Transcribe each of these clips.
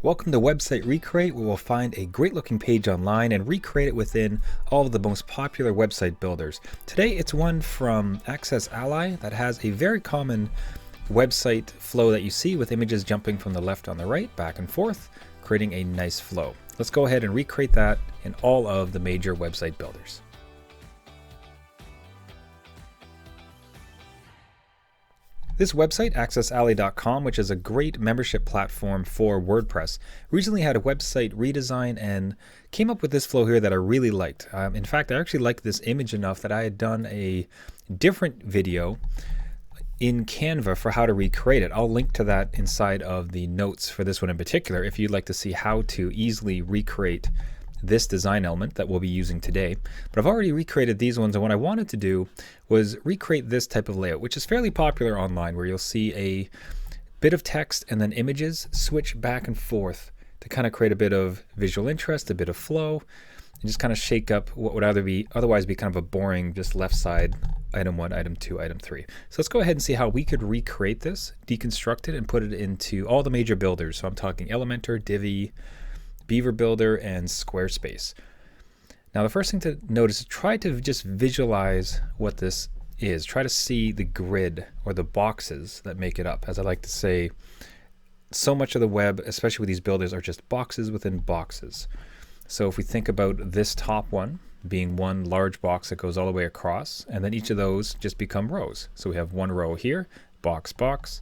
Welcome to Website Recreate, where we'll find a great looking page online and recreate it within all of the most popular website builders. Today it's one from Access Ally that has a very common website flow that you see with images jumping from the left on the right, back and forth, creating a nice flow. Let's go ahead and recreate that in all of the major website builders. This website, accessally.com, which is a great membership platform for WordPress, recently had a website redesign and came up with this flow here that I really liked. In fact, I actually liked this image enough that I had done a different video in Canva for how to recreate it. I'll link to that inside of the notes for this one in particular if you'd like to see how to easily recreate this design element that we'll be using today. But I've already recreated these ones, and what I wanted to do was recreate this type of layout, which is fairly popular online, where you'll see a bit of text and then images switch back and forth to kind of create a bit of visual interest, a bit of flow, and just kind of shake up what would otherwise be kind of a boring just left side item 1, item 2, item 3. So let's go ahead and see how we could recreate this, deconstruct it, and put it into all the major builders. So I'm talking Elementor, Divi, BeaverBuilder, and Squarespace. Now the first thing to notice is try to just visualize what this is. Try to see the grid or the boxes that make it up. As I like to say, so much of the web, especially with these builders, are just boxes within boxes. So if we think about this top one being one large box that goes all the way across, and then each of those just become rows. So we have one row here, box, box.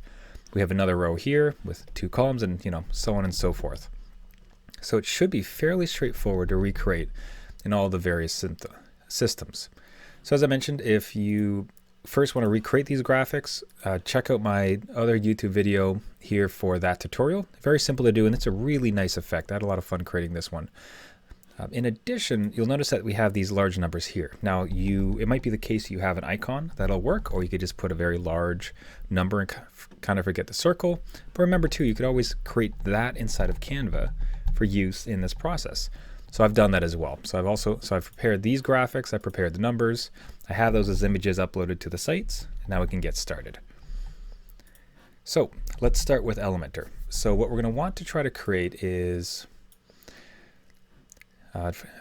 We have another row here with 2 columns, and so on and so forth. So it should be fairly straightforward to recreate in all the various systems. So as I mentioned, if you first want to recreate these graphics, check out my other YouTube video here for that tutorial. Very simple to do, and it's a really nice effect. I had a lot of fun creating this one. In addition, you'll notice that we have these large numbers here. Now, it might be the case you have an icon that'll work, or you could just put a very large number and kind of forget the circle. But remember too, you could always create that inside of Canva for use in this process. So I've done that as well. So I've prepared these graphics, I prepared the numbers, I have those as images uploaded to the sites, and now we can get started. So let's start with Elementor. So what we're going to want to try to create is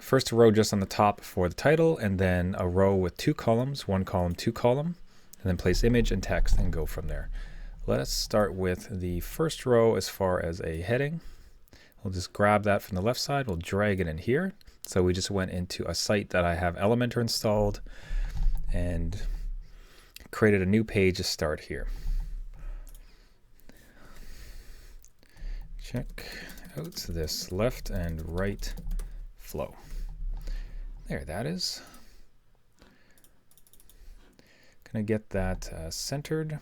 first a row just on the top for the title, and then a row with 2 columns, 1 column, 2 column, and then place image and text and go from there. Let's start with the first row as far as a heading. We'll just grab that from the left side, we'll drag it in here. So we just went into a site that I have Elementor installed and created a new page to start here. Check out this left and right flow. There, that is. Gonna get that centered.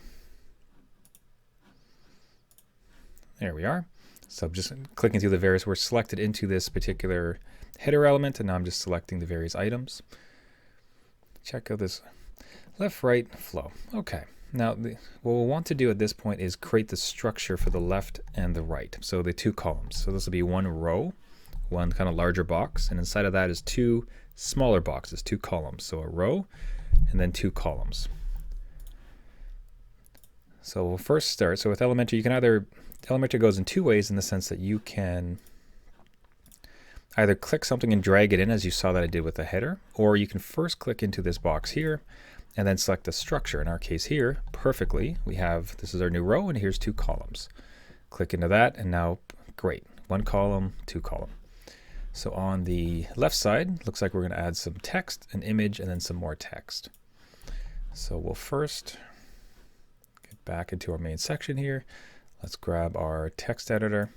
There we are. So I'm just clicking through the various, we're selected into this particular header element, and now I'm just selecting the various items. Check out this left-right flow. Okay, now what we'll want to do at this point is create the structure for the left and the right. So the 2 columns. So this will be one row, one kind of larger box, and inside of that is 2 smaller boxes, 2 columns. So a row and then 2 columns. So we'll first start. So with Elementor, you can Elementor goes in 2 ways, in the sense that you can either click something and drag it in, as you saw that I did with the header, or you can first click into this box here and then select the structure. In our case here, perfectly, we have, this is our new row, and here's 2 columns. Click into that, and now, great, 1 column, 2 column. So on the left side, looks like we're going to add some text, an image, and then some more text. So we'll first get back into our main section here. Let's grab our text editor.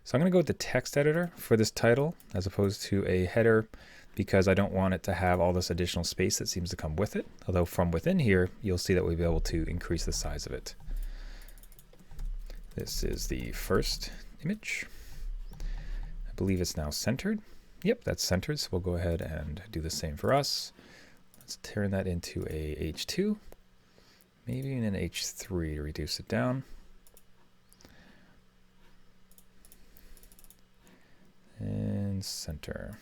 So I'm going to go with the text editor for this title as opposed to a header, because I don't want it to have all this additional space that seems to come with it. Although from within here, you'll see that we'll be able to increase the size of it. This is the first image. I believe it's now centered. Yep, that's centered. So we'll go ahead and do the same for us. Let's turn that into a H2, maybe an H3 to reduce it down. And center.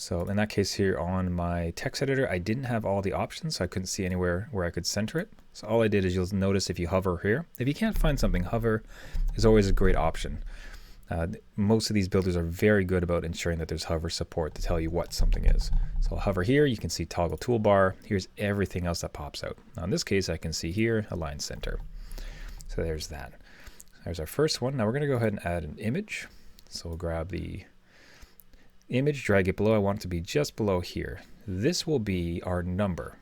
So in that case here on my text editor, I didn't have all the options, so I couldn't see anywhere where I could center it. So all I did is you'll notice if you hover here, if you can't find something, hover is always a great option. Most of these builders are very good about ensuring that there's hover support to tell you what something is. So I'll hover here, you can see toggle toolbar. Here's everything else that pops out. Now in this case, I can see here, align center. So there's that. There's our first one. Now we're going to go ahead and add an image. So we'll grab the image, drag it below. I want it to be just below here. This will be our number.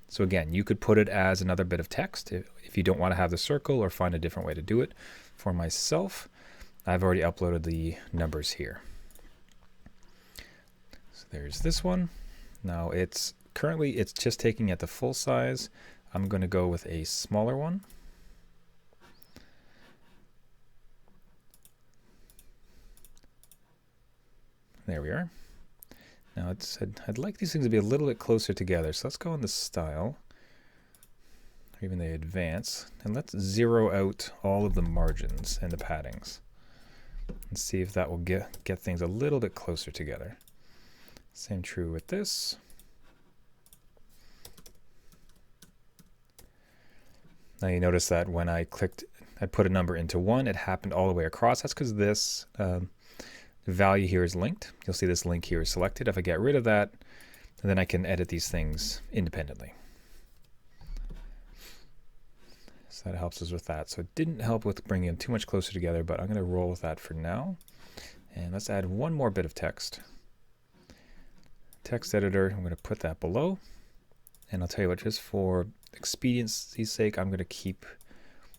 So again, you could put it as another bit of text if you don't want to have the circle or find a different way to do it. For myself, I've already uploaded the numbers here. So there's this one. Now it's just taking at the full size. I'm going to go with a smaller one. There we are. Now I'd like these things to be a little bit closer together. So let's go in the style, or even the advance, and let's zero out all of the margins and the paddings and see if that will get things a little bit closer together. Same true with this. Now you notice that when I put a number into 1, it happened all the way across. That's because this the value here is linked. You'll see this link here is selected. If I get rid of that, then I can edit these things independently. So that helps us with that. So it didn't help with bringing them too much closer together, but I'm going to roll with that for now. And let's add one more bit of text. Text editor, I'm going to put that below. And I'll tell you what, just for expediency's sake, I'm going to keep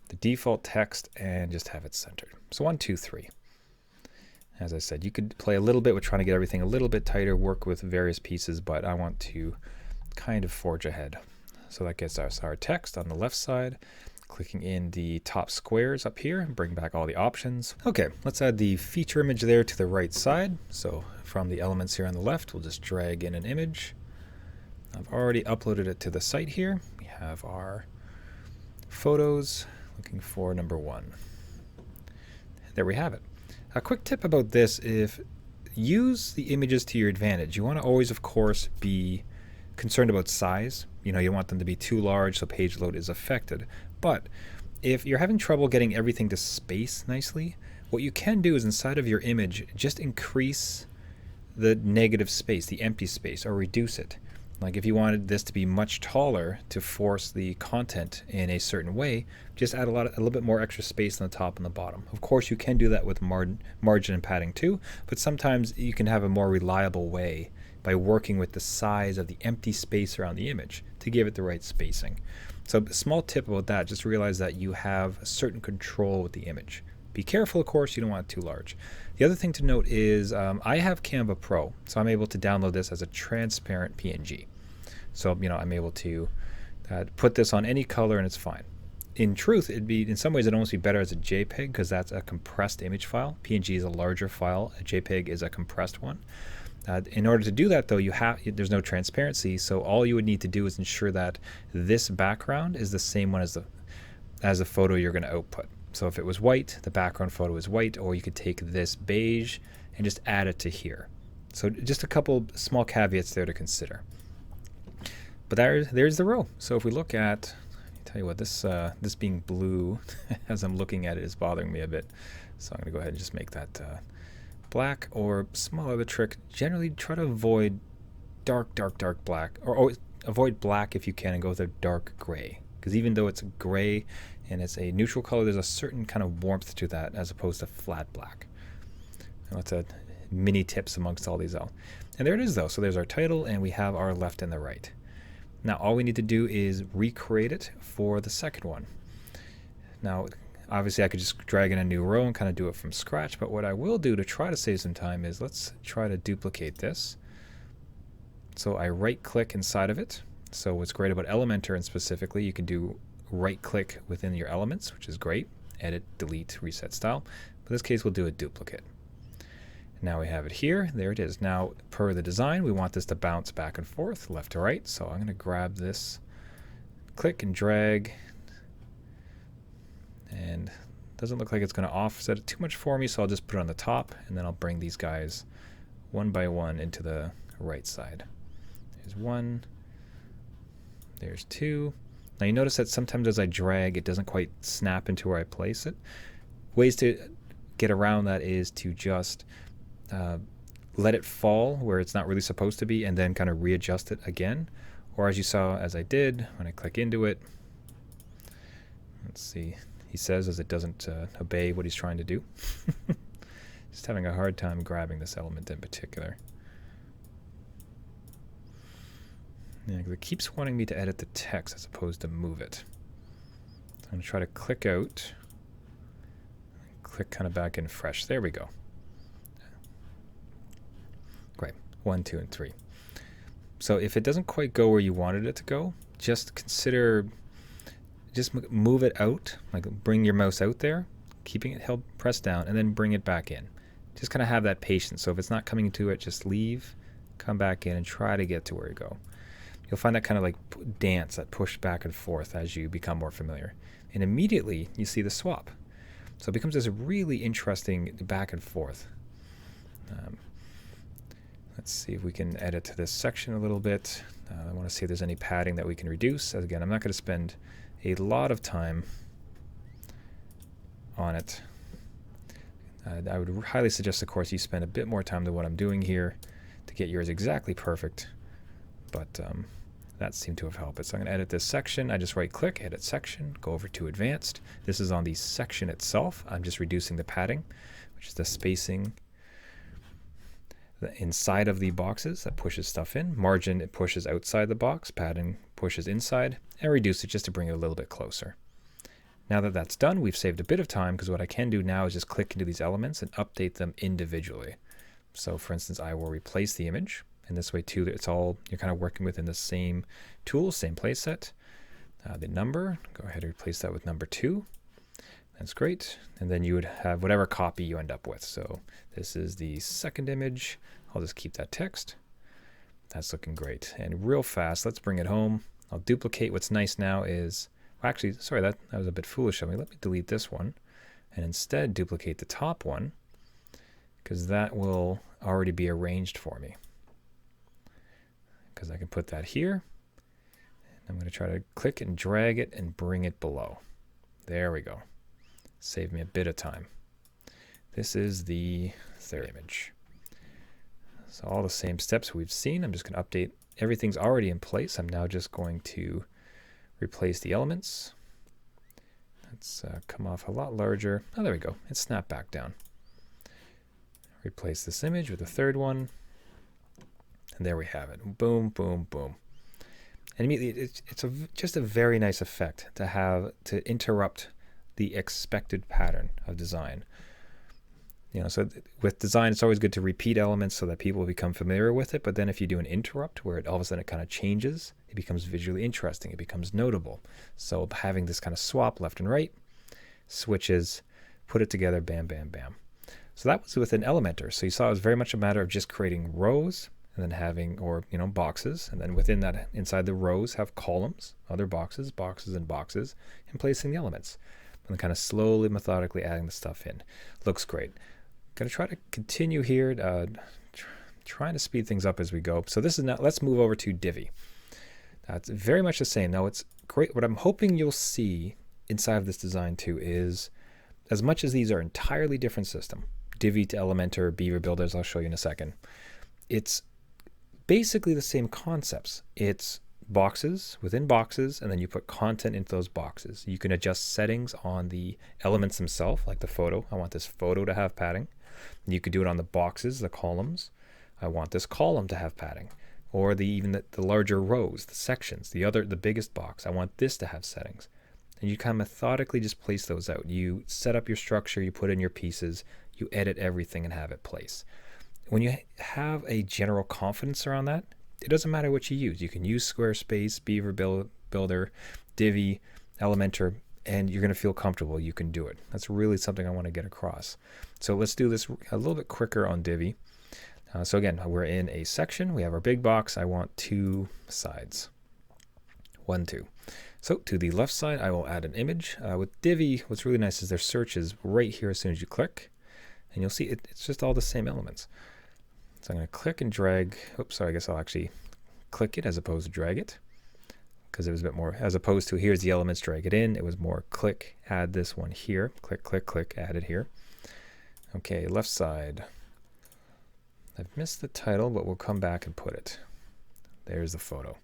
the default text and just have it centered. So 1, 2, 3. As I said, you could play a little bit with trying to get everything a little bit tighter, work with various pieces, but I want to kind of forge ahead. So that gets us our text on the left side, clicking in the top squares up here, bring back all the options. Okay, let's add the feature image there to the right side. So from the elements here on the left, we'll just drag in an image. I've already uploaded it to the site here. We have our photos, looking for number 1. There we have it. A quick tip about this, use the images to your advantage. You want to always, of course, be concerned about size. You don't want them to be too large so page load is affected. But if you're having trouble getting everything to space nicely, what you can do is inside of your image, just increase the negative space, the empty space, or reduce it. Like if you wanted this to be much taller to force the content in a certain way, just add a little bit more extra space on the top and the bottom. Of course, you can do that with margin and padding too, but sometimes you can have a more reliable way by working with the size of the empty space around the image to give it the right spacing. So a small tip about that, just realize that you have a certain control with the image. Be careful, of course, you don't want it too large. The other thing to note is I have Canva Pro, so I'm able to download this as a transparent PNG. So, I'm able to put this on any color and it's fine. In truth, in some ways, it'd almost be better as a JPEG because that's a compressed image file. PNG is a larger file. A JPEG is a compressed one. In order to do that, though, there's no transparency. So all you would need to do is ensure that this background is the same one as the photo you're going to output. So if it was white, the background photo is white, or you could take this beige and just add it to here. So just a couple small caveats there to consider. But there's the row. So if we look at, tell you what, this being blue as I'm looking at it is bothering me a bit. So I'm going to go ahead and just make that black, or small other trick. Generally try to avoid dark black, or avoid black if you can and go with a dark gray. Because even though it's gray and it's a neutral color, there's a certain kind of warmth to that as opposed to flat black. And that's a mini tips amongst all these. And there it is though. So there's our title and we have our left and the right. Now all we need to do is recreate it for the second one. Now obviously I could just drag in a new row and kind of do it from scratch, but what I will do to try to save some time is let's try to duplicate this. So I right click inside of it. So what's great about Elementor and specifically, you can do right click within your elements, which is great. Edit, delete, reset style. In this case we'll do a duplicate. Now we have it here. There it is. Now, per the design, we want this to bounce back and forth, left to right. So I'm going to grab this, click and drag, and it doesn't look like it's going to offset it too much for me, so I'll just put it on the top, and then I'll bring these guys one by one into the right side. There's 1. There's 2. Now you notice that sometimes as I drag, it doesn't quite snap into where I place it. Ways to get around that is to just let it fall where it's not really supposed to be and then kind of readjust it again. Or as you saw as I did, when I click into it, let's see, he says as it doesn't obey what he's trying to do. Just having a hard time grabbing this element in particular. Yeah, because it keeps wanting me to edit the text as opposed to move it. So I'm going to try to click out, click kind of back in fresh. There we go. Great. 1, 2, and 3. So if it doesn't quite go where you wanted it to go, just consider, just move it out, like bring your mouse out there, keeping it held pressed down, and then bring it back in. Just kind of have that patience. So if it's not coming to it, just leave, come back in, and try to get to where you go. You'll find that kind of like dance, that push back and forth as you become more familiar. And immediately you see the swap. So it becomes this really interesting back and forth. Let's see if we can edit to this section a little bit. I want to see if there's any padding that we can reduce. As again, I'm not going to spend a lot of time on it. I would highly suggest, of course, you spend a bit more time than what I'm doing here to get yours exactly perfect. But that seemed to have helped it. So I'm going to edit this section. I just right-click, edit section, go over to advanced. This is on the section itself. I'm just reducing the padding, which is the spacing inside of the boxes that pushes stuff in. Margin, it pushes outside the box. Padding pushes inside. And reduce it just to bring it a little bit closer. Now that that's done, we've saved a bit of time because what I can do now is just click into these elements and update them individually. So for instance, I will replace the image. And this way too, it's all, you're kind of working within the same tool, same playset. The number, go ahead and replace that with number 2. That's great. And then you would have whatever copy you end up with. So this is the second image. I'll just keep that text. That's looking great. And real fast, let's bring it home. I'll duplicate. What's nice now is, well, actually, sorry, that was a bit foolish of me. Let me delete this one and instead duplicate the top one because that will already be arranged for me. Because I can put that here. I'm going to try to click and drag it and bring it below. There we go. Save me a bit of time. This is the third image. So all the same steps we've seen. I'm just going to update. Everything's already in place. I'm now just going to replace the elements. Let's come off a lot larger. Oh, there we go. It snapped back down. Replace this image with the third one. And there we have it. Boom, boom, boom. And immediately, it's just a very nice effect to have to interrupt the expected pattern of design. You know, so with design, it's always good to repeat elements so that people become familiar with it. But then if you do an interrupt where all of a sudden it kind of changes, it becomes visually interesting. It becomes notable. So having this kind of swap left and right, switches, put it together, bam, bam, bam. So that was with an Elementor. So you saw it was very much a matter of just creating rows and then having, or, you know, boxes. And then within that, inside the rows, have columns, other boxes, boxes, and boxes, and placing the elements. And then kind of slowly, methodically adding the stuff in. Looks great. Going to try to continue here, trying to speed things up as we go. So this is now, let's move over to Divi. It's very much the same. Now it's great. What I'm hoping you'll see inside of this design too is, as much as these are entirely different system, Divi to Elementor, BeaverBuilder, as I'll show you in a second, it's basically the same concepts. It's boxes within boxes, and then you put content into those boxes. You can adjust settings on the elements themselves, like the photo. I want this photo to have padding. You could do it on the boxes, the columns. I want this column to have padding. Or even the larger rows, the sections, the biggest box. I want this to have settings. And you kind of methodically just place those out. You set up your structure, you put in your pieces, you edit everything and have it place. When you have a general confidence around that, it doesn't matter what you use. You can use Squarespace, BeaverBuilder, Divi, Elementor, and you're going to feel comfortable. You can do it. That's really something I want to get across. So let's do this a little bit quicker on Divi. So again, we're in a section. We have our big box. I want 2 sides. 1, 2. So to the left side, I will add an image. With Divi, what's really nice is their search is right here as soon as you click. And you'll see it's just all the same elements. So I'm going to click and drag. Oops, sorry, I guess I'll actually click it as opposed to drag it, because it was a bit more, as opposed to here's the elements, drag it in. It was more click, add this one here, click, click, click, add it here. Okay, left side. I've missed the title, but we'll come back and put it. There's the photo.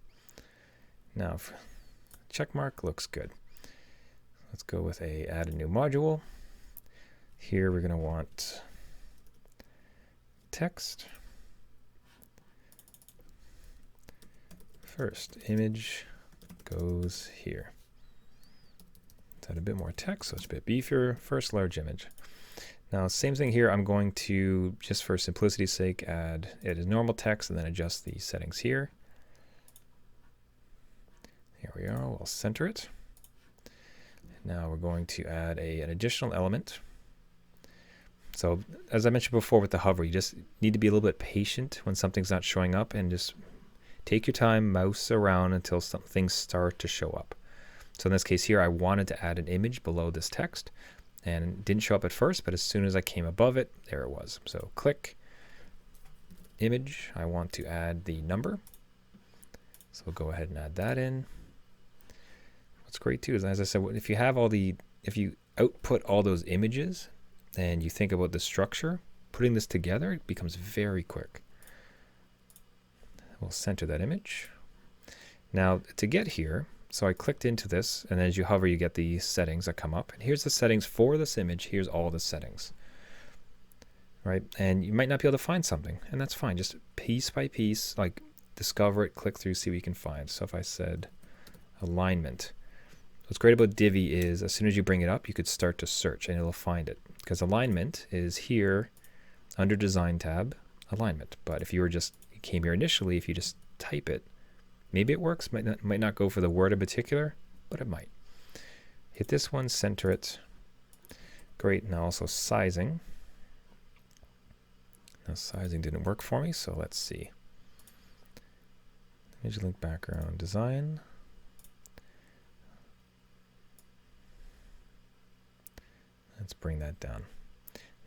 Now, check mark looks good. Let's go with add a new module. Here we're going to want text. First image goes here. Let's add a bit more text, so it's a bit beefier. First large image. Now, same thing here. I'm going to, just for simplicity's sake, add it as normal text and then adjust the settings here. Here we are. We'll center it. Now we're going to add an additional element. So as I mentioned before with the hover, you just need to be a little bit patient when something's not showing up, and just take your time, mouse around until some things start to show up. So in this case here, I wanted to add an image below this text, and it didn't show up at first, but as soon as I came above it, there it was. So click, image, I want to add the number. So we'll go ahead and add that in. What's great too is, as I said, if you output all those images and you think about the structure, putting this together, it becomes very quick. We'll center that image. Now to get here, so I clicked into this, and then as you hover, you get the settings that come up. And here's the settings for this image. Here's all the settings, right? And you might not be able to find something, and that's fine. Just piece by piece, like discover it, click through, see what you can find. So if I said alignment, what's great about Divi is as soon as you bring it up, you could start to search and it'll find it, because alignment is here under design tab, alignment. But if you came here initially, if you just type it, maybe it works, might not go for the word in particular, but it might. Hit this one, center it. Great. Now also sizing. Now sizing didn't work for me, so let's see. Image link background design. Let's bring that down.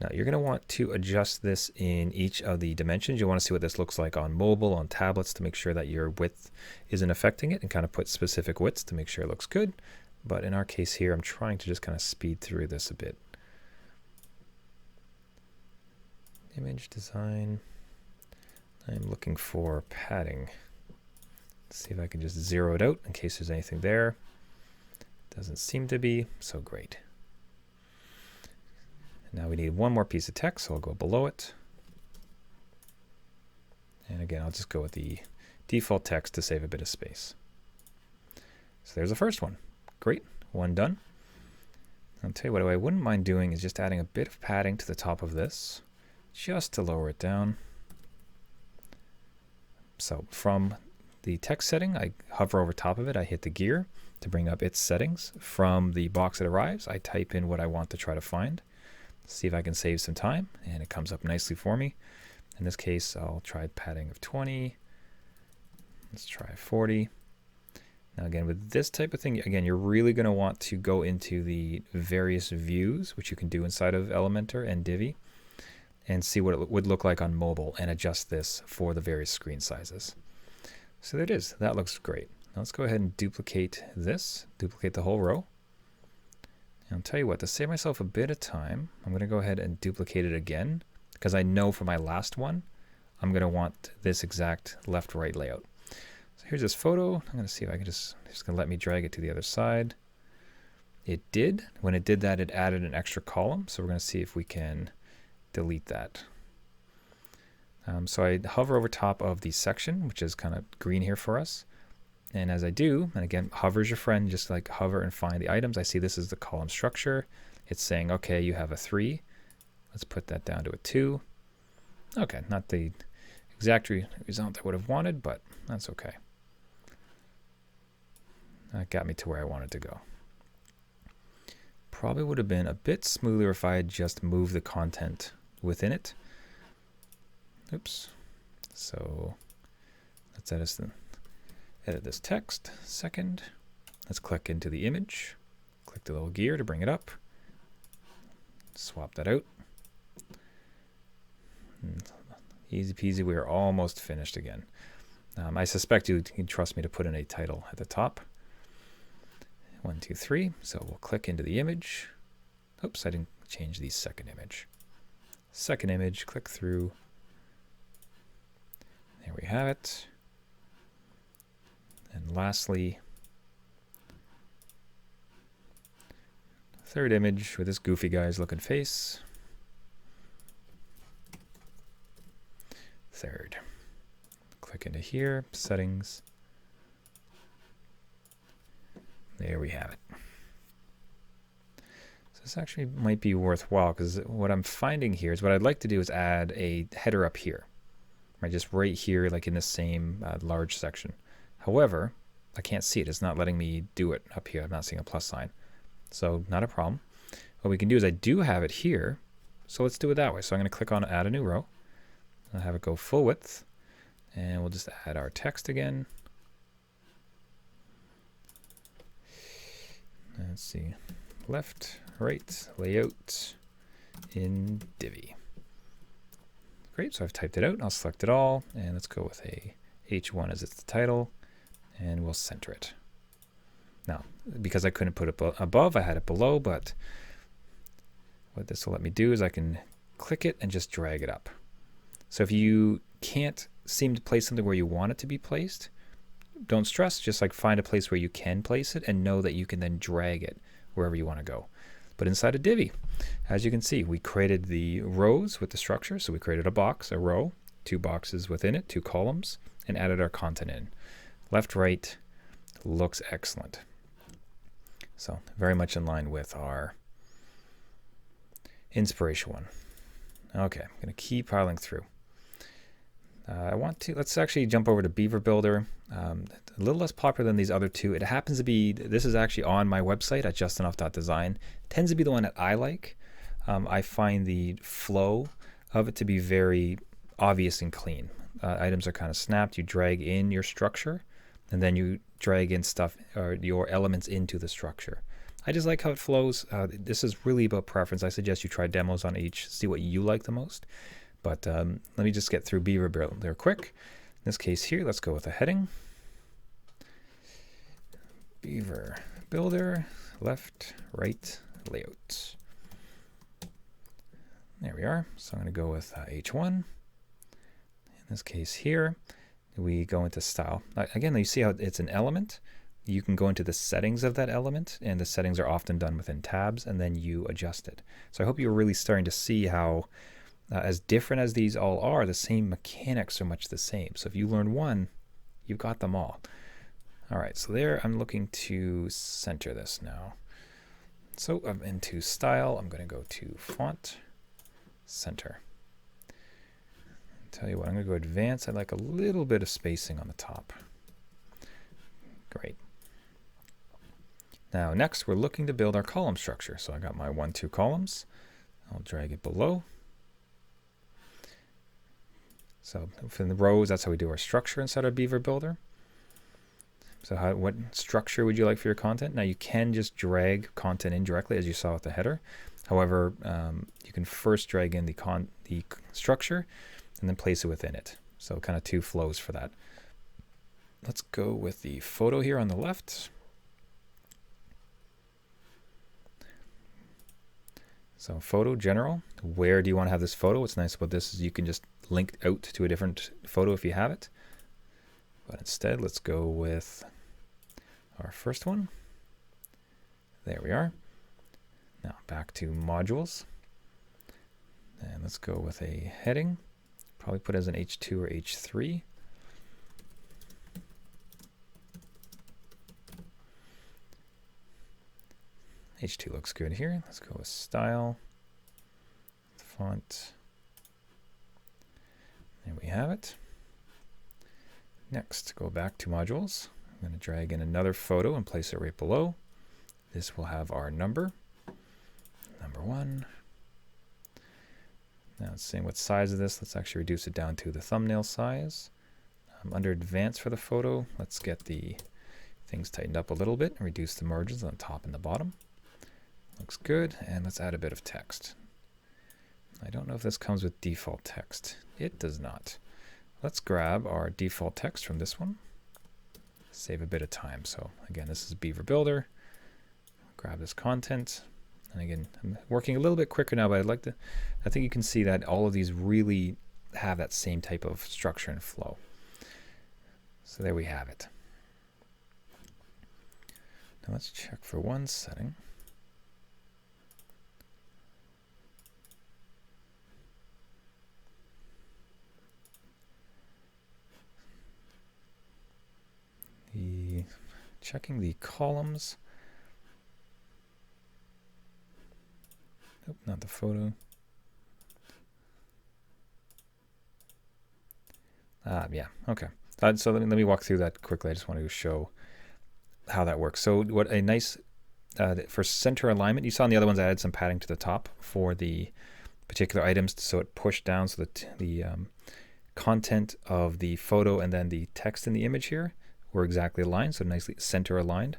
Now you're going to want to adjust this in each of the dimensions. You want to see what this looks like on mobile, on tablets, to make sure that your width isn't affecting it, and kind of put specific widths to make sure it looks good. But in our case here, I'm trying to just kind of speed through this a bit. Image design. I'm looking for padding. Let's see if I can just zero it out in case there's anything there. Doesn't seem to be, so great. Now we need one more piece of text, so I'll go below it. And again, I'll just go with the default text to save a bit of space. So there's the first one. Great, one done. I'll tell you what I wouldn't mind doing is just adding a bit of padding to the top of this, just to lower it down. So from the text setting, I hover over top of it, I hit the gear to bring up its settings. From the box that arrives, I type in what I want to try to find. See if I can save some time, and it comes up nicely for me. In this case, I'll try padding of 20. Let's try 40. Now again, with this type of thing, again, you're really going to want to go into the various views, which you can do inside of Elementor and Divi, and see what it would look like on mobile, and adjust this for the various screen sizes. So there it is. That looks great. Now let's go ahead and duplicate this, duplicate the whole row. And I'll tell you what, to save myself a bit of time, I'm going to go ahead and duplicate it again, because I know for my last one, I'm going to want this exact left-right layout. So here's this photo. I'm going to see if I can just going to let me drag it to the other side. It did. When it did that, it added an extra column. So we're going to see if we can delete that. So I hover over top of the section, which is kind of green here for us. And as I do, and again, hover's your friend, just like hover and find the items. I see this is the column structure. It's saying, okay, you have a 3. Let's put that down to a 2. Okay, not the exact result I would have wanted, but that's okay. That got me to where I wanted to go. Probably would have been a bit smoother if I had just moved the content within it. Oops. So let's edit this text. Second, let's click into the image. Click the little gear to bring it up. Swap that out. And Easy peasy, we are almost finished again. I suspect you can trust me to put in a title at the top. 1, 2, 3. So we'll click into the image. Oops, I didn't change the second image. Second image, click through. There we have it. And lastly, third image with this goofy guy's looking face. Third. Click into here, settings. There we have it. So this actually might be worthwhile because what I'm finding here is what I'd like to do is add a header up here. Right, just right here, like in the same large section. However, I can't see it. It's not letting me do it up here. I'm not seeing a plus sign. So not a problem. What we can do is I do have it here. So let's do it that way. So I'm going to click on add a new row. I'll have it go full width. And we'll just add our text again. Let's see. Left, right, layout in Divi. Great, so I've typed it out. I'll select it all. And let's go with a H1 as it's the title. And we'll center it. Now, because I couldn't put it above, I had it below. But what this will let me do is I can click it and just drag it up. So if you can't seem to place something where you want it to be placed, don't stress, just like find a place where you can place it and know that you can then drag it wherever you want to go. But inside of Divi, as you can see, we created the rows with the structure. So we created a box, a row, 2 boxes within it, 2 columns, and added our content in. Left, right, looks excellent. So very much in line with our inspiration one. Okay, I'm going to keep piling through. Let's actually jump over to BeaverBuilder. A little less popular than these other two. It happens to be, this is actually on my website at justenough.design. Tends to be the one that I like. I find the flow of it to be very obvious and clean. Items are kind of snapped. You drag in your structure, and then you drag in stuff or your elements into the structure. I just like how it flows. This is really about preference. I suggest you try demos on each, see what you like the most. But let me just get through BeaverBuilder quick. In this case here, let's go with a heading. BeaverBuilder, left, right, layout. There we are. So I'm going to go with H1. In this case here, we go into style. Again, you see how it's an element. You can go into the settings of that element, and the settings are often done within tabs, and then you adjust it. So I hope you're really starting to see how as different as these all are, the same mechanics are much the same. So if you learn one, you've got them all. All right, so there I'm looking to center this now. So I'm into style. I'm going to go to font, center. Tell you what, I'm going to go advanced. I like a little bit of spacing on the top. Great. Now next we're looking to build our column structure. So I got my 1, 2 columns. I'll drag it below. So for the rows, that's how we do our structure inside our BeaverBuilder. So what structure would you like for your content? Now you can just drag content in directly as you saw with the header. However, you can first drag in the structure and then place it within it. So kind of 2 flows for that. Let's go with the photo here on the left. So photo general, where do you want to have this photo? What's nice about this is you can just link out to a different photo if you have it. But instead, let's go with our first one. There we are. Now back to modules. And let's go with a heading. Probably put it as an H2 or H3. H2 looks good here. Let's go with style, font. There we have it. Next, go back to modules. I'm going to drag in another photo and place it right below. This will have our number 1. Now it's saying what size of this. Let's actually reduce it down to the thumbnail size. Under advanced for the photo, let's get the things tightened up a little bit and reduce the margins on the top and the bottom. Looks good, and let's add a bit of text. I don't know if this comes with default text. It does not. Let's grab our default text from this one. Save a bit of time. So again, this is BeaverBuilder. Grab this content. And again, I'm working a little bit quicker now, but I think you can see that all of these really have that same type of structure and flow. So there we have it. Now let's check for one setting. Checking the columns. Nope, not the photo. Yeah, okay. So let me walk through that quickly. I just want to show how that works. So what a nice, for center alignment, you saw in the other ones I added some padding to the top for the particular items so it pushed down so that the content of the photo and then the text in the image here were exactly aligned, so nicely center aligned.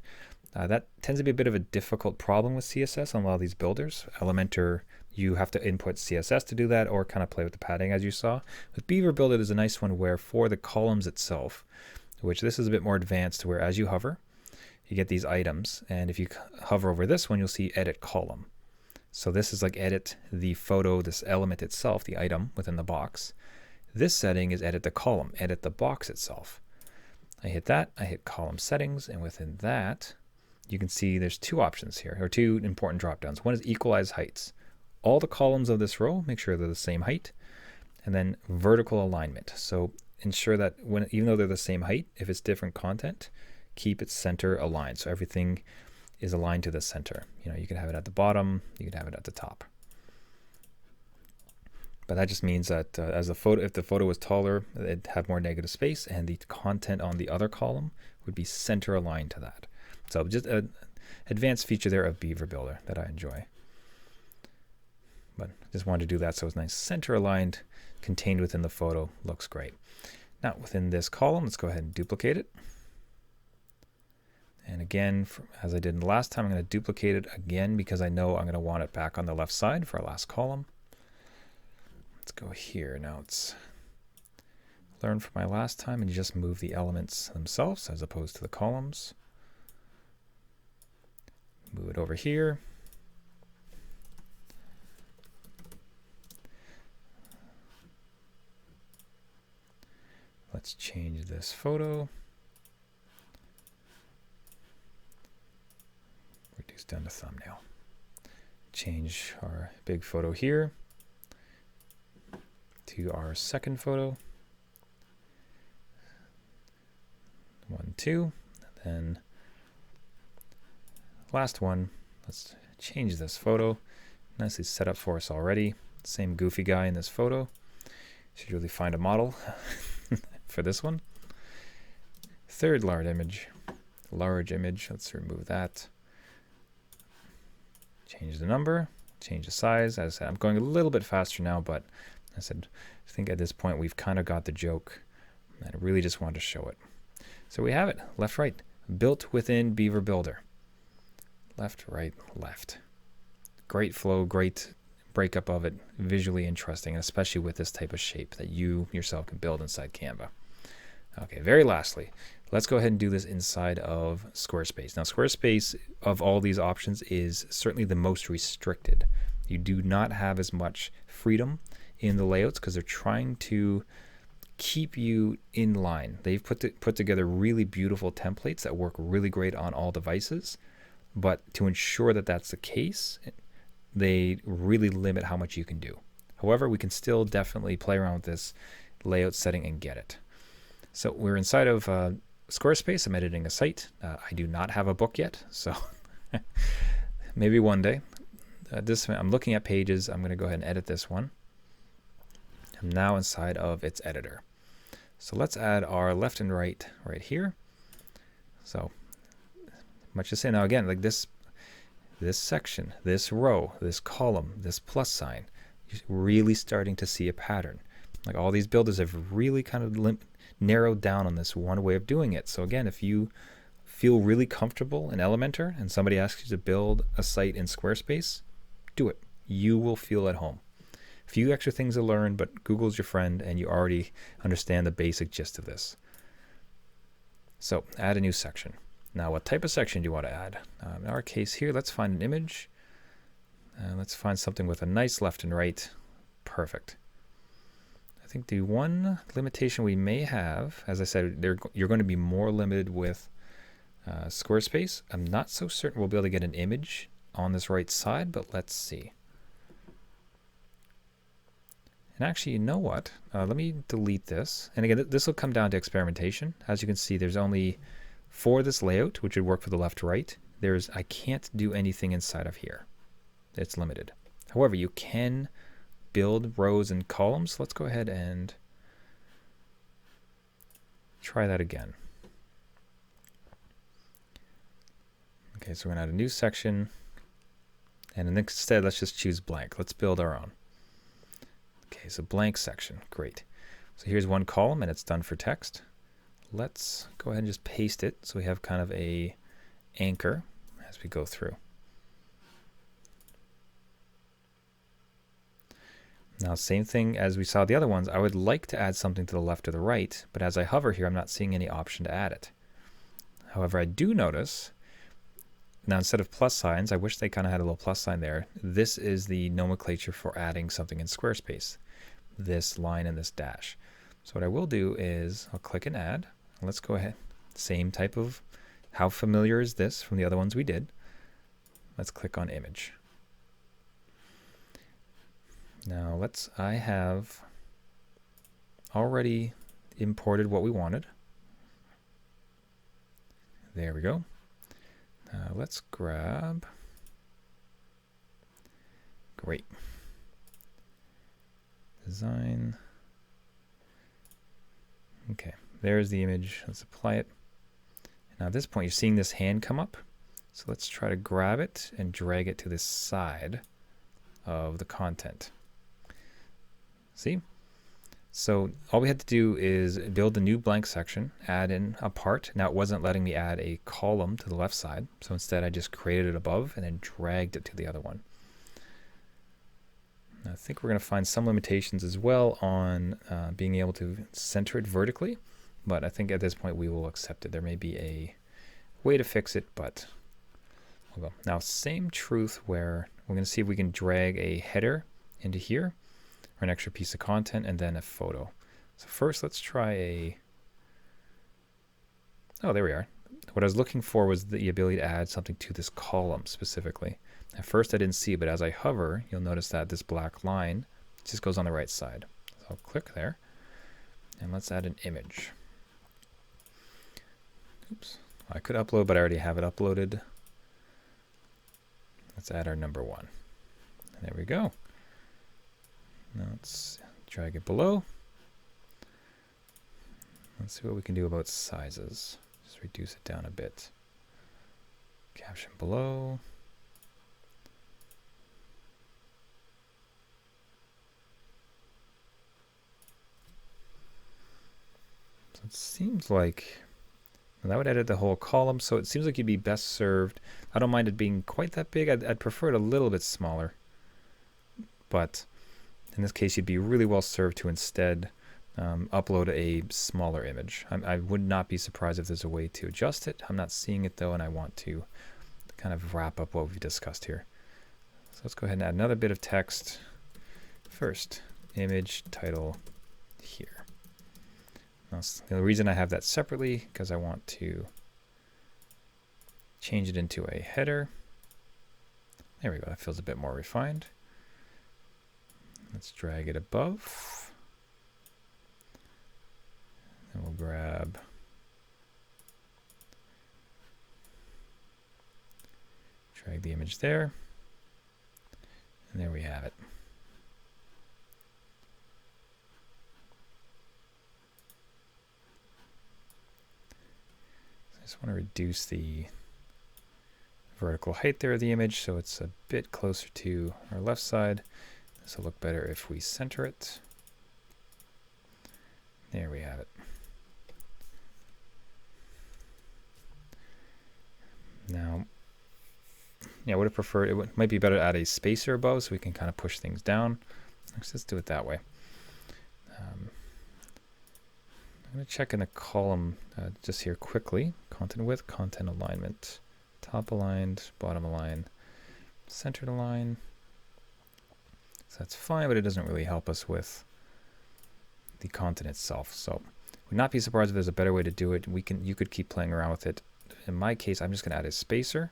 That tends to be a bit of a difficult problem with CSS on a lot of these builders. Elementor, you have to input CSS to do that or kind of play with the padding as you saw. With BeaverBuilder, there's a nice one where for the columns itself, which this is a bit more advanced, where as you hover, you get these items. And if you hover over this one, you'll see edit column. So this is like edit the photo, this element itself, the item within the box. This setting is edit the column, edit the box itself. I hit that, I hit column settings, and within that, you can see there's two options here, or two important drop downs. One is equalize heights. All the columns of this row, make sure they're the same height, and then vertical alignment. So ensure that even though they're the same height, if it's different content, keep it center aligned. So everything is aligned to the center. You know, you can have it at the bottom, you can have it at the top. But that just means that as the photo, if the photo was taller, it'd have more negative space, and the content on the other column would be center aligned to that. So just an advanced feature there of BeaverBuilder that I enjoy. But just wanted to do that so it's nice center aligned, contained within the photo. Looks great. Now within this column, let's go ahead and duplicate it. And again, as I did in the last time, I'm going to duplicate it again because I know I'm going to want it back on the left side for our last column. Let's go here. Now it's learn from my last time and you just move the elements themselves as opposed to the columns. Move it over here. Let's change this photo. Reduce down to thumbnail. Change our big photo here to our second photo. 1, 2, and then last one. Let's change this photo. Nicely set up for us already. Same goofy guy in this photo. Should really find a model for this one. Third large image. Let's remove that. Change the number. Change the size. As I said, I'm going a little bit faster now, but I think at this point we've kind of got the joke. I really just wanted to show it. So we have it, left, right, built within BeaverBuilder. Left, right, left. Great flow, great breakup of it, visually interesting, especially with this type of shape that you yourself can build inside Canva. Okay, very lastly, let's go ahead and do this inside of Squarespace. Now, Squarespace, of all these options, is certainly the most restricted. You do not have as much freedom in the layouts because they're trying to keep you in line. They've put together really beautiful templates that work really great on all devices, but to ensure that that's the case, they really limit how much you can do. However, we can still definitely play around with this layout setting and get it. So we're inside of Squarespace. I'm editing a site. I do not have a book yet, so maybe one day. I'm looking at pages. I'm going to go ahead and edit this one. I'm now inside of its editor. So let's add our left and right here. So much to say now again, like this section, this row, this column, this plus sign, you're really starting to see a pattern. Like all these builders have really kind of narrowed down on this one way of doing it. So again, if you feel really comfortable in Elementor and somebody asks you to build a site in Squarespace, do it. You will feel at home. few extra things to learn, but Google's your friend and you already understand the basic gist of this. So add a new section. Now what type of section do you want to add? In our case here, let's find an image. Let's find something with a nice left and right. Perfect. I think the one limitation we may have, as I said, you're going to be more limited with Squarespace. I'm not so certain we'll be able to get an image on this right side, but let's see. And actually, you know what? Let me delete this. And again, this will come down to experimentation. As you can see, there's only for this layout, which would work for the left to right. I can't do anything inside of here. It's limited. However, you can build rows and columns. Let's go ahead and try that again. Okay, so we're going to add a new section. And instead, let's just choose blank. Let's build our own. Okay, so blank section. Great. So here's one column, and it's done for text. Let's go ahead and just paste it so we have kind of a anchor as we go through. Now, same thing as we saw the other ones. I would like to add something to the left or the right, but as I hover here, I'm not seeing any option to add it. However, I do notice, now instead of plus signs, I wish they kind of had a little plus sign there. This is the nomenclature for adding something in Squarespace, this line and this dash. So what I will do is I'll click and add. Let's go ahead. Same type of, how familiar is this from the other ones we did? Let's click on image. Now I have already imported what we wanted. There we go. Let's grab, great. Design. Okay, there's the image. Let's apply it. Now at this point, you're seeing this hand come up. So let's try to grab it and drag it to this side of the content. See? So all we had to do is build a new blank section, add in a part. Now it wasn't letting me add a column to the left side. So instead I just created it above and then dragged it to the other one. I think we're going to find some limitations as well on being able to center it vertically. But I think at this point we will accept it. There may be a way to fix it, but we'll go. Now same truth where we're going to see if we can drag a header into here, or an extra piece of content, and then a photo. So first let's try oh, there we are. What I was looking for was the ability to add something to this column specifically. At first I didn't see it, but as I hover, you'll notice that this black line just goes on the right side. So I'll click there, and let's add an image. Oops, I could upload, but I already have it uploaded. Let's add our number 1. And there we go. Now let's drag it below. Let's see what we can do about sizes. Just reduce it down a bit. Caption below. So it seems like that would edit the whole column. So it seems like you'd be best served. I don't mind it being quite that big. I'd prefer it a little bit smaller. But in this case, you'd be really well served to instead upload a smaller image. I would not be surprised if there's a way to adjust it. I'm not seeing it though, and I want to kind of wrap up what we've discussed here. So let's go ahead and add another bit of text. First, image title here. Now, the reason I have that separately because I want to change it into a header. There we go. That feels a bit more refined. Let's drag it above. And we'll grab drag the image there. And there we have it. So I just want to reduce the vertical height there of the image so it's a bit closer to our left side. This will look better if we center it. There we have it. Now, yeah, I would have preferred, might be better to add a spacer above so we can kind of push things down. Let's do it that way. I'm going to check in the column just here quickly. Content width, content alignment. Top aligned, bottom aligned, centered align. So that's fine, but it doesn't really help us with the content itself. So would not be surprised if there's a better way to do it. You could keep playing around with it. In my case, I'm just going to add a spacer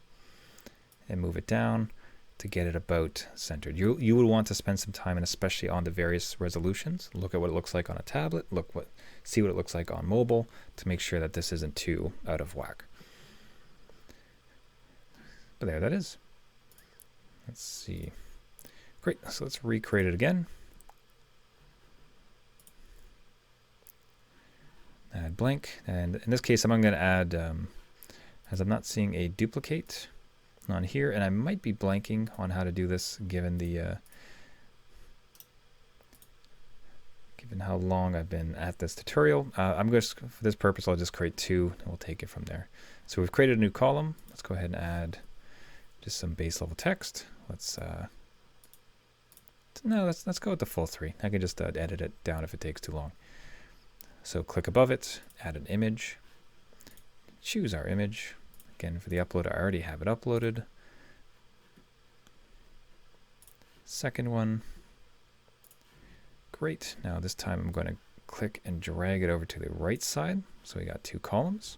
and move it down to get it about centered. You would want to spend some time, and especially on the various resolutions, look at what it looks like on a tablet, see what it looks like on mobile to make sure that this isn't too out of whack. But there that is. Let's see. Great, so let's recreate it again. Add blank, and in this case I'm going to add, as I'm not seeing a duplicate on here, and I might be blanking on how to do this given the given how long I've been at this tutorial. I'm just, for this purpose, I'll just create two and we'll take it from there. So we've created a new column. Let's go ahead and add just some base level text. Let's go with the full 3. I can just edit it down if it takes too long. So click above it, add an image, choose our image. Again, for the upload, I already have it uploaded. Second one. Great. Now this time I'm going to click and drag it over to the right side. So we got 2 columns.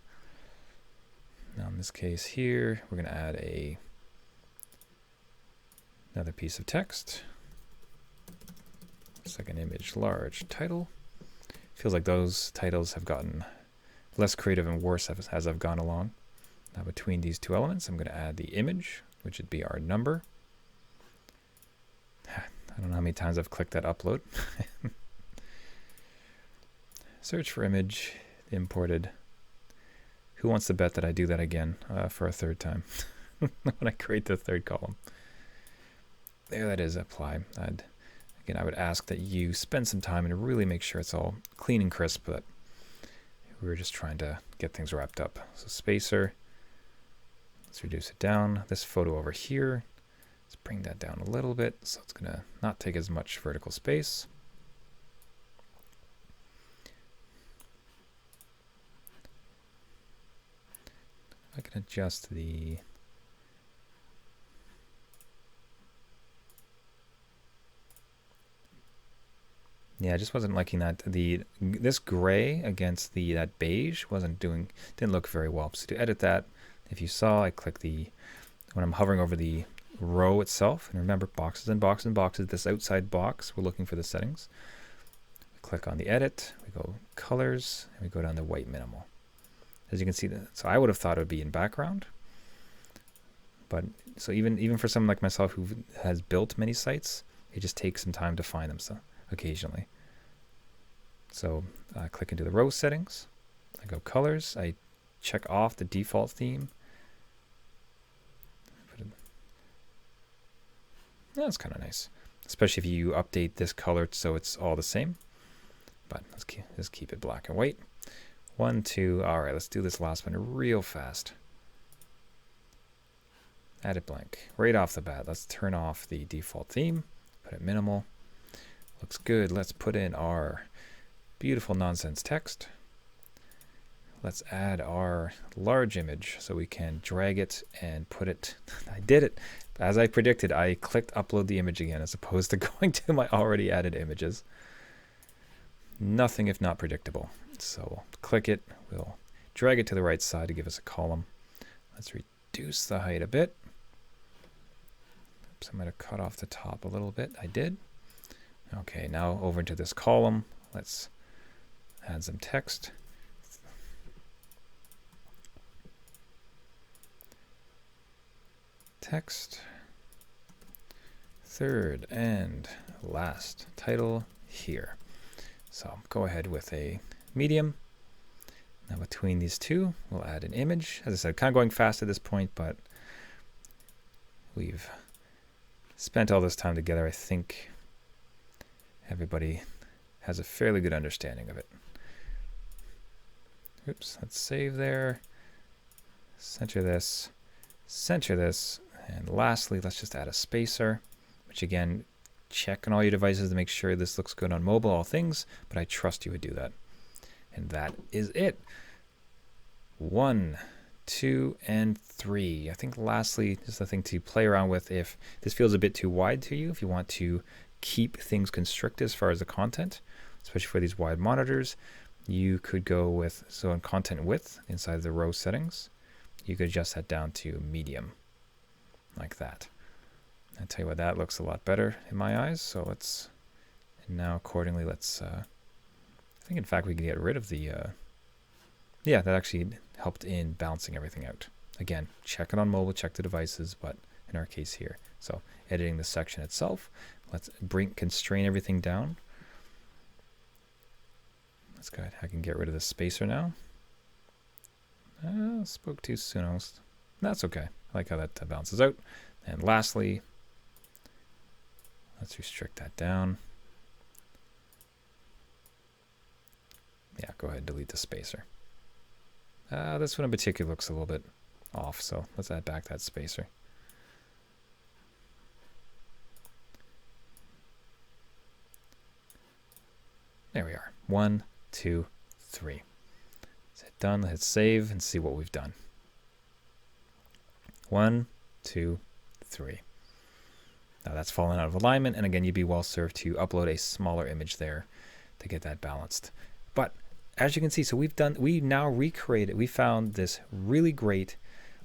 Now in this case here, we're going to add another piece of text. Second image, large title. Feels like those titles have gotten less creative and worse as I've gone along. Now between these 2 elements, I'm going to add the image, which would be our number. I don't know how many times I've clicked that upload. Search for image, imported. Who wants to bet that I do that again for a 3rd time when I create the 3rd column? There that is, apply. Again, I would ask that you spend some time and really make sure it's all clean and crisp, but we're just trying to get things wrapped up. So spacer, let's reduce it down. This photo over here, let's bring that down a little bit so it's going to not take as much vertical space. I can adjust the I just wasn't liking that this gray against that beige didn't look very well. So to edit that, if you saw, I click when I'm hovering over the row itself, and remember, boxes and boxes and boxes, this outside box, we're looking for the settings. We click on the edit, we go colors, and we go down to white minimal. As you can see, so I would have thought it would be in background, but so even for someone like myself who has built many sites, it just takes some time to find them occasionally. So click into the row settings, I go colors, I check off the default theme. That's kind of nice, especially if you update this color so it's all the same. But let's just keep it black and white. 1, 2, all right, let's do this last one real fast. Add it blank. Right off the bat, let's turn off the default theme, put it minimal. Looks good. Let's put in our beautiful nonsense text. Let's add our large image so we can drag it and put it. I did it. As I predicted, I clicked upload the image again as opposed to going to my already added images. Nothing if not predictable. So we'll click it. We'll drag it to the right side to give us a column. Let's reduce the height a bit. Oops, I'm going to cut off the top a little bit. I did. Okay, now over into this column. Let's add some text. Text. 3rd and last title here. So go ahead with a medium. Now between these 2, we'll add an image. As I said, kind of going fast at this point, but we've spent all this time together. I think everybody has a fairly good understanding of it. Oops, let's save there. Center this, and lastly, let's just add a spacer, which again, check on all your devices to make sure this looks good on mobile, all things, but I trust you would do that. And that is it. 1, 2, and 3. I think lastly, just a thing to play around with if this feels a bit too wide to you, if you want to keep things constricted as far as the content, especially for these wide monitors, you could go with, so on content width inside the row settings, you could adjust that down to medium, like that. I'll tell you what, that looks a lot better in my eyes. So let's, and now accordingly, let's, I think in fact we can get rid of the, yeah, that actually helped in balancing everything out. Again, check it on mobile, check the devices, but in our case here. So editing the section itself, let's constrain everything down. Let's go ahead, I can get rid of the spacer now. Spoke too soon almost. That's okay. I like how that balances out. And lastly, let's restrict that down. Yeah, go ahead and delete the spacer. This one in particular looks a little bit off, so let's add back that spacer. There we are. 1, 2, 3. Let's hit done, let's hit save and see what we've done. 1, 2, 3. Now that's fallen out of alignment, and again, you'd be well served to upload a smaller image there to get that balanced. But as you can see, so we now recreated, we found this really great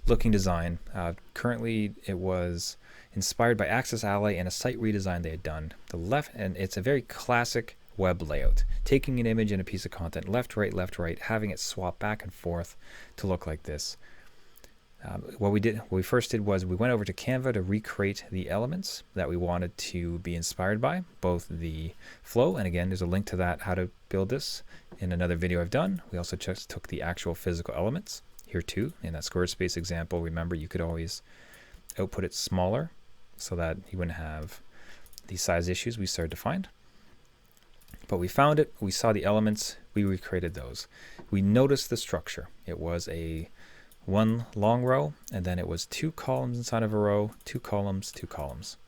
looking design. Currently it was inspired by Access Ally and a site redesign they had done. The left, and it's a very classic web layout, taking an image and a piece of content, left, right, having it swap back and forth to look like this. What we first did was we went over to Canva to recreate the elements that we wanted to be inspired by, both the flow, and again, there's a link to that, how to build this, in another video I've done. We also just took the actual physical elements here too. In that Squarespace example, remember you could always output it smaller so that you wouldn't have these size issues we started to find. But we found it, we saw the elements, we recreated those. We noticed the structure. It was a one long row, and then it was 2 columns inside of a row, 2 columns, 2 columns.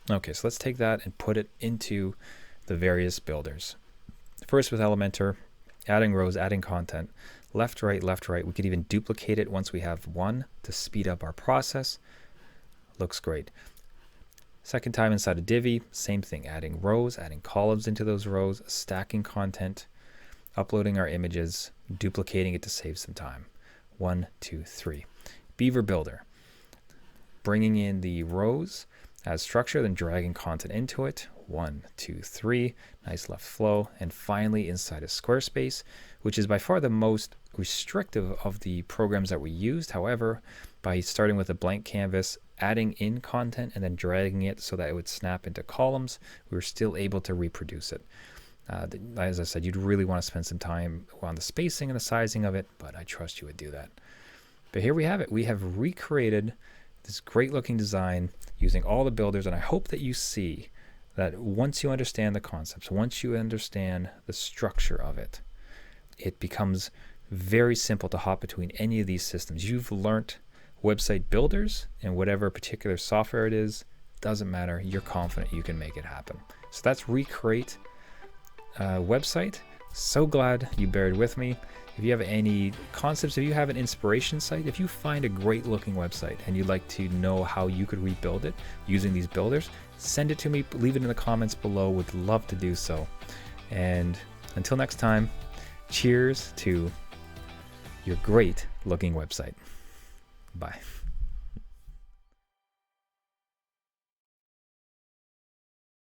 Okay, so let's take that and put it into the various builders. First with Elementor, adding rows, adding content, left, right. We could even duplicate it once we have one to speed up our process. Looks great. Second time inside of Divi, same thing, adding rows, adding columns into those rows, stacking content, uploading our images, duplicating it to save some time. 1, 2, 3. BeaverBuilder, bringing in the rows as structure, then dragging content into it. 1, 2, 3. Nice left flow. And finally inside of Squarespace, which is by far the most restrictive of the programs that we used. However, by starting with a blank canvas, adding in content, and then dragging it so that it would snap into columns, we were still able to reproduce it. As I said, you'd really want to spend some time on the spacing and the sizing of it, but I trust you would do that. But here we have it. We have recreated this great looking design using all the builders, and I hope that you see that once you understand the concepts, once you understand the structure of it, it becomes very simple to hop between any of these systems. You've learnt website builders, and whatever particular software it is, doesn't matter. You're confident you can make it happen. So that's Recreate website. So glad you bared with me. If you have any concepts, if you have an inspiration site, if you find a great looking website and you'd like to know how you could rebuild it using these builders, send it to me, leave it in the comments below. Would love to do so. And until next time, cheers to your great looking website. Bye.